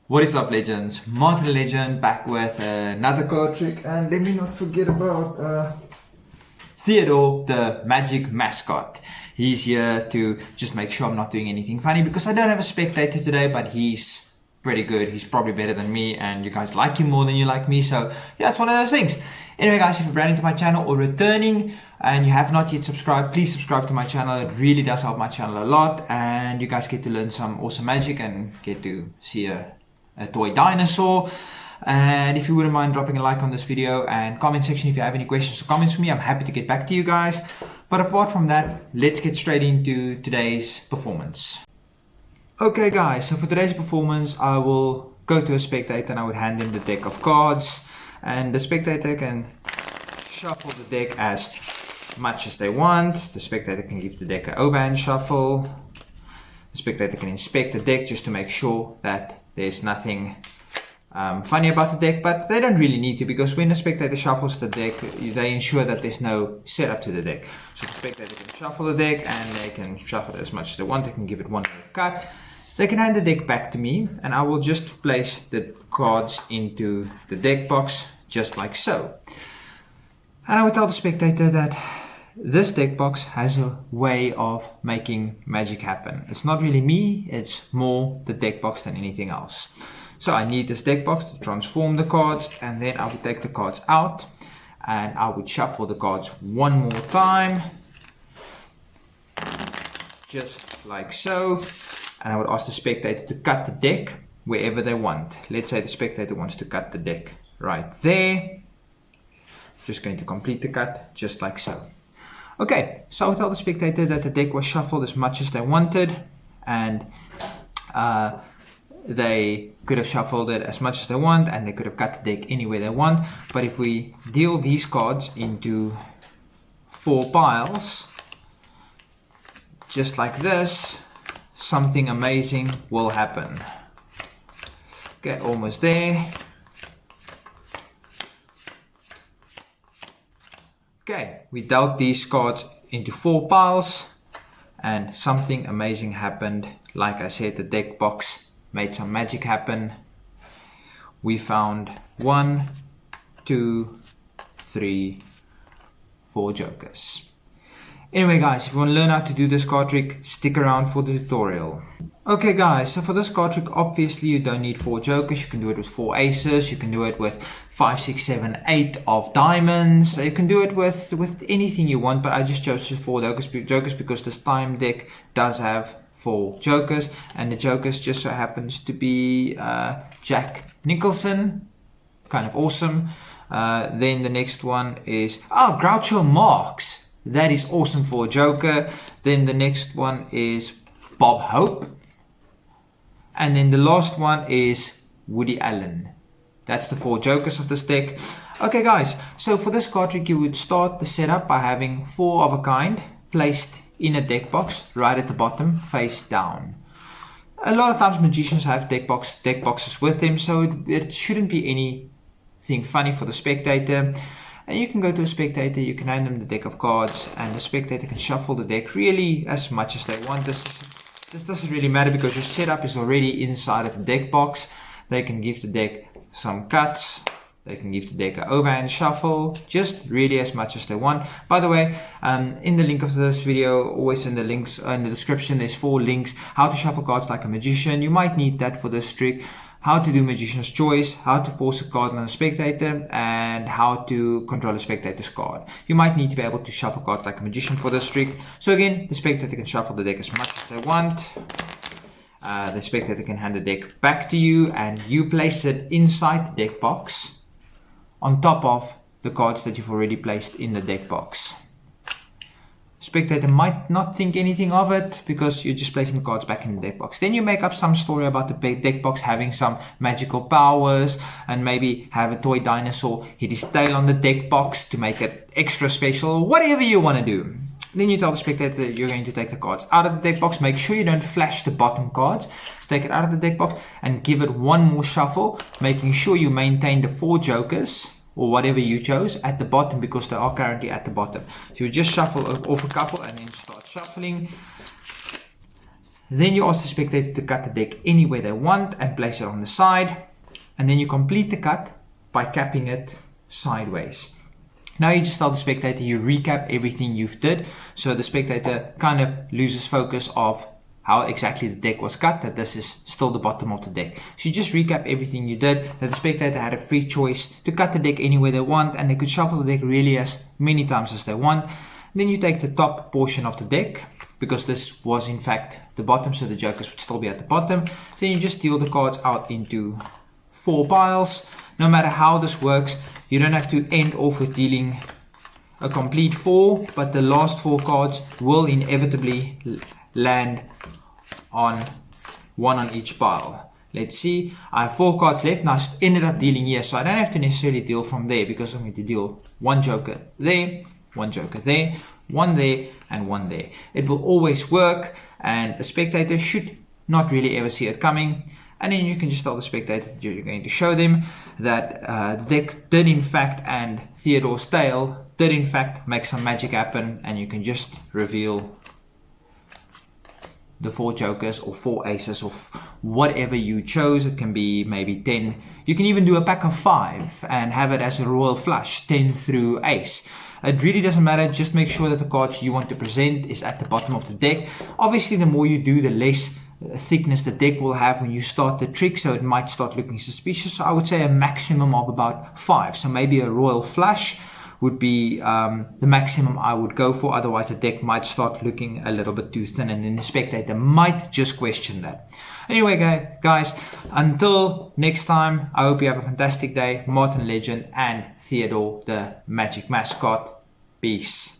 What is up, legends? Martin Legend back with another card trick, and let me not forget about Theodore, the magic mascot. He's here to just make sure I'm not doing anything funny because I don't have a spectator today, but he's pretty good. He's probably better than me, and you guys like him more than you like me, so yeah, it's one of those things. Anyway guys, if you're brand new to my channel or returning and you have not yet subscribed, please subscribe to my channel. It really does help my channel a lot, and you guys get to learn some awesome magic and get to see a toy dinosaur. And if you wouldn't mind dropping a like on this video and comment section if you have any questions or comments for me, I'm happy to get back to you guys. But apart from that, let's get straight into today's performance. Okay guys, so for today's performance I will go to a spectator and I would hand him the deck of cards, and the spectator can shuffle the deck as much as they want. The spectator can give the deck an overhand shuffle. The spectator can inspect the deck just to make sure that there's nothing funny about the deck, but they don't really need to, because when the spectator shuffles the deck, they ensure that there's no setup to the deck. So the spectator can shuffle the deck and they can shuffle it as much as they want. They can give it one more cut. They can hand the deck back to me and I will just place the cards into the deck box just like so. And I will tell the spectator that this deck box has a way of making magic happen. It's not really me, it's more the deck box than anything else. So I need this deck box to transform the cards, and then I would take the cards out and I would shuffle the cards one more time, just like so. And I would ask the spectator to cut the deck wherever they want. Let's say the spectator wants to cut the deck right there. Just going to complete the cut just like so. Okay, so I'll tell the spectator that the deck was shuffled as much as they wanted, and they could have shuffled it as much as they want, and they could have cut the deck anywhere they want. But if we deal these cards into 4 piles, just like this, something amazing will happen. Okay, almost there. Okay, we dealt these cards into 4 piles and something amazing happened. Like I said, the deck box made some magic happen. We found 1, 2, 3, 4 jokers. Anyway guys, if you want to learn how to do this card trick, stick around for the tutorial. Okay guys, so for this card trick, obviously you don't need 4 jokers. You can do it with 4 aces, you can do it with 5, 6, 7, 8 of diamonds. You can do it with anything you want, but I just chose 4 jokers because this time deck does have 4 jokers, and the jokers just so happens to be Jack Nicholson, kind of awesome. Then the next one is Groucho Marx. That is awesome for a joker. Then the next one is Bob Hope. And then the last one is Woody Allen. That's the 4 jokers of this deck. Okay guys, so for this card trick you would start the setup by having 4 of a kind placed in a deck box right at the bottom, face down. A lot of times magicians have deck boxes with them, so it shouldn't be anything funny for the spectator. And you can go to a spectator, you can hand them the deck of cards, and the spectator can shuffle the deck really as much as they want. This doesn't really matter because your setup is already inside of the deck box. They can give the deck some cuts, they can give the deck an overhand shuffle, just really as much as they want. By the way, in the link of this video, always in the links in the description, there's 4 links how to shuffle cards like a magician. You might need that for this trick. How to do magician's choice, how to force a card on a spectator, and how to control a spectator's card. You might need to be able to shuffle cards like a magician for this trick. So again, the spectator can shuffle the deck as much as they want. The spectator can hand the deck back to you and you place it inside the deck box on top of the cards that you've already placed in the deck box. Spectator might not think anything of it because you're just placing the cards back in the deck box. Then you make up some story about the deck box having some magical powers, and maybe have a toy dinosaur hit his tail on the deck box to make it extra special, whatever you want to do. Then you tell the spectator that you're going to take the cards out of the deck box. Make sure you don't flash the bottom cards. So take it out of the deck box and give it one more shuffle, making sure you maintain the 4 jokers or whatever you chose at the bottom, because they are currently at the bottom. So you just shuffle off a couple and then start shuffling. Then you ask the spectator to cut the deck anywhere they want and place it on the side. And then you complete the cut by capping it sideways. Now you just tell the spectator, you recap everything you've did. So the spectator kind of loses focus of how exactly the deck was cut, that this is still the bottom of the deck. So you just recap everything you did, that the spectator had a free choice to cut the deck anywhere they want, and they could shuffle the deck really as many times as they want. Then you take the top portion of the deck, because this was in fact the bottom, so the jokers would still be at the bottom. Then you just deal the cards out into 4 piles. No matter how this works, you don't have to end off with dealing a complete 4, but the last 4 cards will inevitably land on 1 on each pile. Let's see, I have 4 cards left. Now I ended up dealing here, so I don't have to necessarily deal from there, because I'm going to deal 1 joker there, 1 joker there, 1 there, and 1 there. It will always work, and the spectator should not really ever see it coming. And then you can just tell the spectator that you're going to show them that the deck did in fact, and Theodore's Tale did in fact make some magic happen, and you can just reveal the 4 jokers or 4 aces or whatever you chose. It can be maybe 10. You can even do a pack of 5 and have it as a royal flush, 10 through ace. It really doesn't matter, just make sure that the cards you want to present is at the bottom of the deck. Obviously the more you do, the less thickness the deck will have when you start the trick, so it might start looking suspicious. So I would say a maximum of about 5. So maybe a royal flush would be the maximum I would go for. Otherwise the deck might start looking a little bit too thin, and then the spectator might just question that. Anyway guys, until next time, I hope you have a fantastic day. Martin Legend and Theodore the Magic Mascot. Peace.